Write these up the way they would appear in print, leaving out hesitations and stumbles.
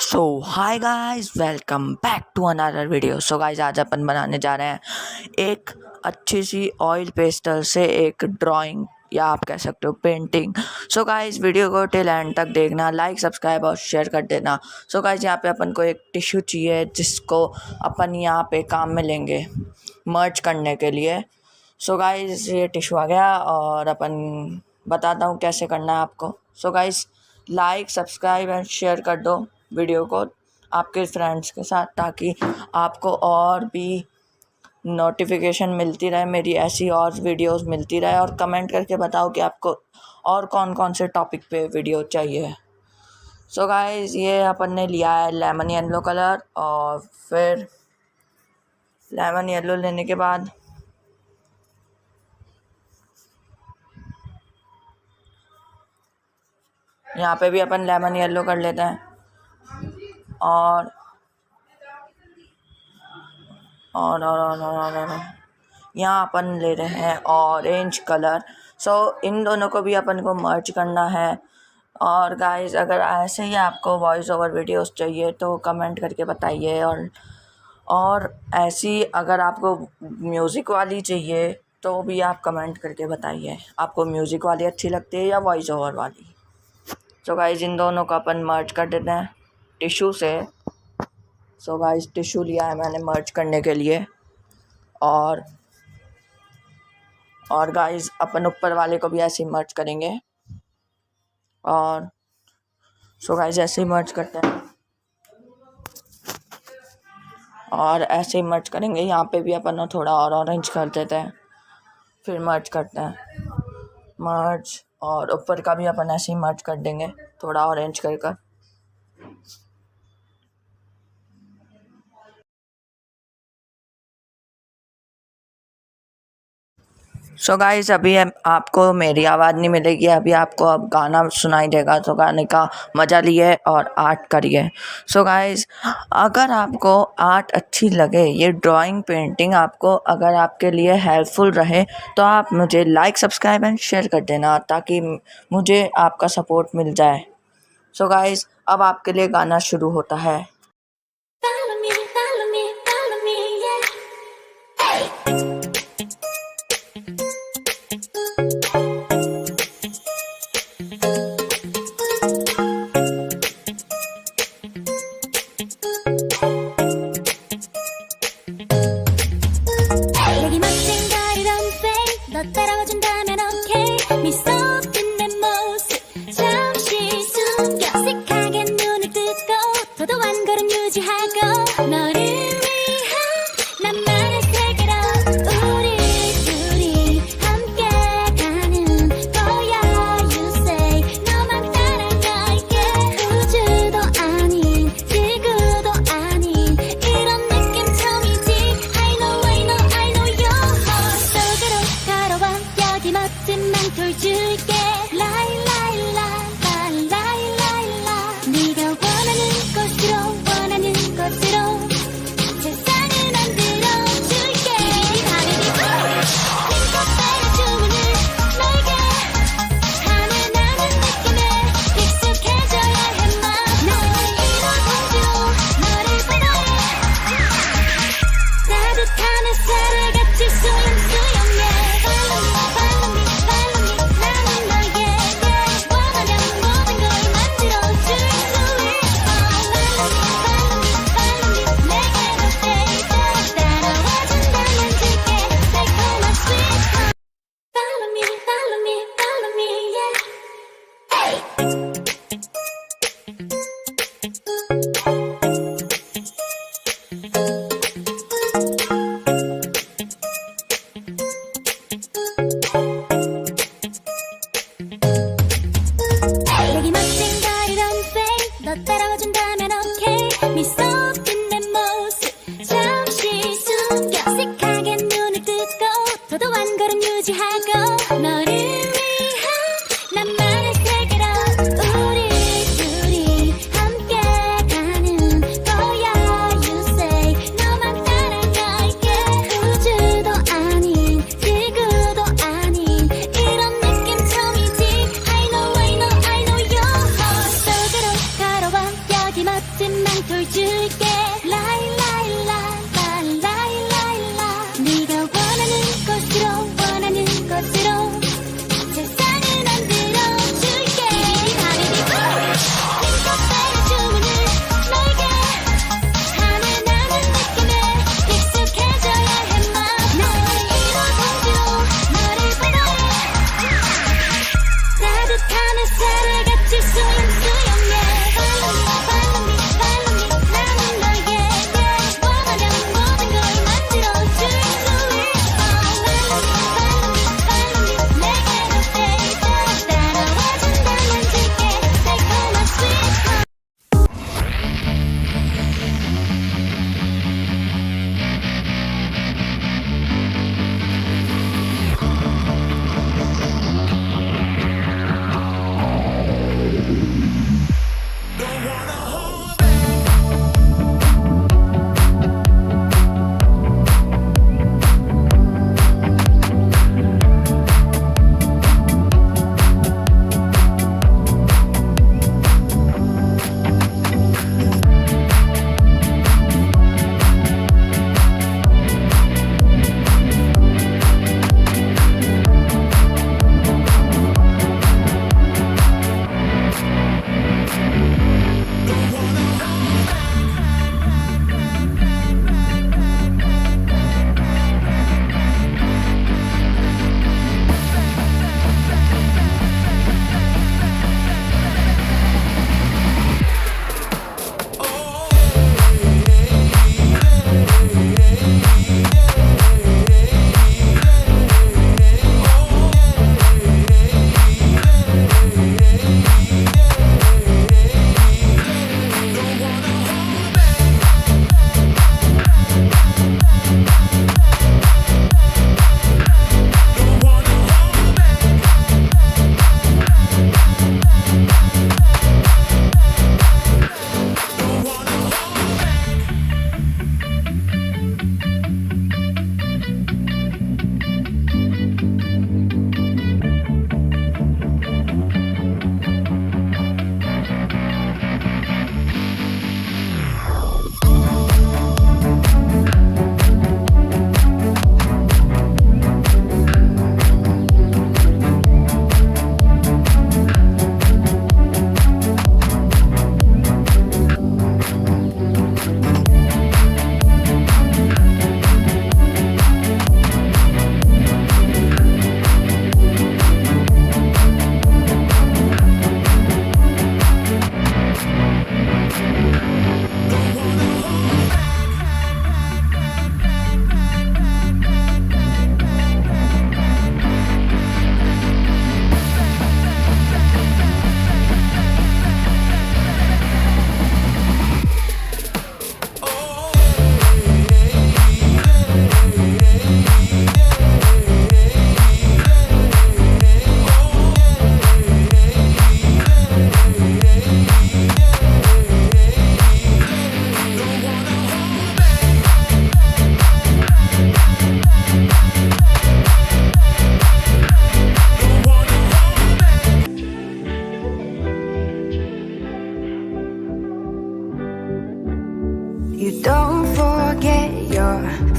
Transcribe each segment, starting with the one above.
So hi guys, welcome back to another video. So guys, आज अपन बनाने जा रहे हैं एक अच्छी सी ऑयल पेस्टल से एक ड्राइंग या आप कह सकते हो पेंटिंग। सो गाइस, वीडियो को टिल एंड तक देखना, लाइक सब्सक्राइब और शेयर कर देना। सो गाइस, यहाँ पे अपन को एक टिश्यू चाहिए जिसको अपन यहाँ पे काम में लेंगे मर्ज करने के लिए। सो गाइस, ये टिश्यू आ गया और अपन बताता हूँ कैसे करना है आपको। So guys, like subscribe and share कर दो वीडियो को आपके फ्रेंड्स के साथ, ताकि आपको और भी नोटिफिकेशन मिलती रहे, मेरी ऐसी और वीडियोस मिलती रहे। और कमेंट करके बताओ कि आपको और कौन कौन से टॉपिक पे वीडियो चाहिए। सो गाइस, ये अपन ने लिया है लेमन येलो कलर, और फिर लेमन येलो लेने के बाद यहाँ पे भी अपन लेमन येलो कर लेते हैं। और यहाँ अपन ले रहे हैं ऑरेंज कलर। सो इन दोनों को भी अपन को मर्ज करना है। और गाइस, अगर ऐसे ही आपको वॉइस ओवर वीडियोस चाहिए तो कमेंट करके बताइए। और ऐसी अगर आपको म्यूज़िक वाली चाहिए तो भी आप कमेंट करके बताइए, आपको म्यूज़िक वाली अच्छी लगती है या वॉइस ओवर वाली। सो गाइस, इन दोनों को अपन मर्ज कर देते हैं टिश्यू से। सो गाइस, टिश्यू लिया है मैंने मर्ज करने के लिए। और गाइस, अपन ऊपर वाले को भी ऐसे ही मर्ज करेंगे। और सो गाइस, ऐसे ही मर्ज करते हैं और ऐसे ही मर्ज करेंगे। यहाँ पे भी अपन थोड़ा और ऑरेंज कर देते हैं, फिर मर्ज करते हैं मर्ज। और ऊपर का भी अपन ऐसे ही मर्ज कर देंगे, थोड़ा ऑरेंज कर। सो गाइस, अभी आपको मेरी आवाज़ नहीं मिलेगी, अभी आपको अब गाना सुनाई देगा। तो गाने का मज़ा लिए और आर्ट करिए। सो गाइस, अगर आपको आर्ट अच्छी लगे, ये ड्राइंग पेंटिंग आपको अगर आपके लिए हेल्पफुल रहे, तो आप मुझे लाइक सब्सक्राइब एंड शेयर कर देना, ताकि मुझे आपका सपोर्ट मिल जाए। सो गाइस, अब आपके लिए गाना शुरू होता है। 너 따라와준다면 오케이 미소 짓는 모습 잠시 숨겨 색하게 눈을 뜨고 더더 한 걸음 유지하고 너를 위한 나만의 세계로 우리 둘이 함께 가는 거야. You say 너만 따라갈게. 우주도 아닌 지구도 아닌 이런 느낌 처음이지. I know I know I know your heart 속으로 걸어와 여기 멋진 멘토를 줄게. 라이라이라라라이라이라 네가 원하는 곳으로 세상을 만들어줄게. 네가 빨간 주문을 너에게 하는 나는 느낌에 익숙해져야 해. 나의 이런 공주로 너를 바라해. 따뜻한 햇살을 같이 수영수영해. Follow me 나는 너에게 원하는 모든 걸 만들어줄 수 있어. Follow me 내게로 baby 따라와준다면 줄게 달콤한 sweet home. Follow me yeah.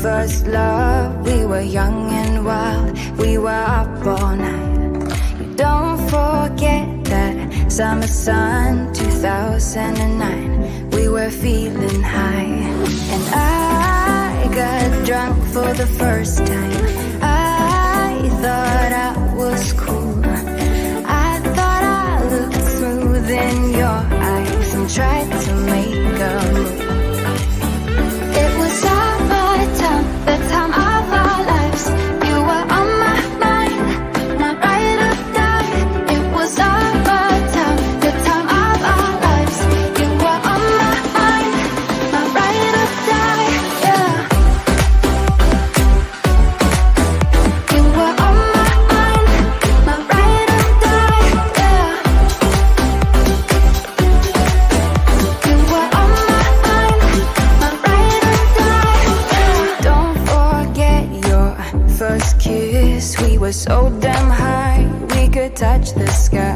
First love, we were young and wild. We were up all night. Don't forget that summer sun 2009. We were feeling high, and I got drunk for the first time. I thought I was cool. I thought I looked smooth in your eyes and tried to make a move. It was summer time, the time of our lives. You were on my mind, my ride or die. It was summer time, the time of our lives. You were on my mind, my ride or die. Yeah. You were on my mind, my ride or die. Yeah. You were on my mind, my ride or die. Yeah. Don't forget your first kiss. We were so damn high, we could touch the sky.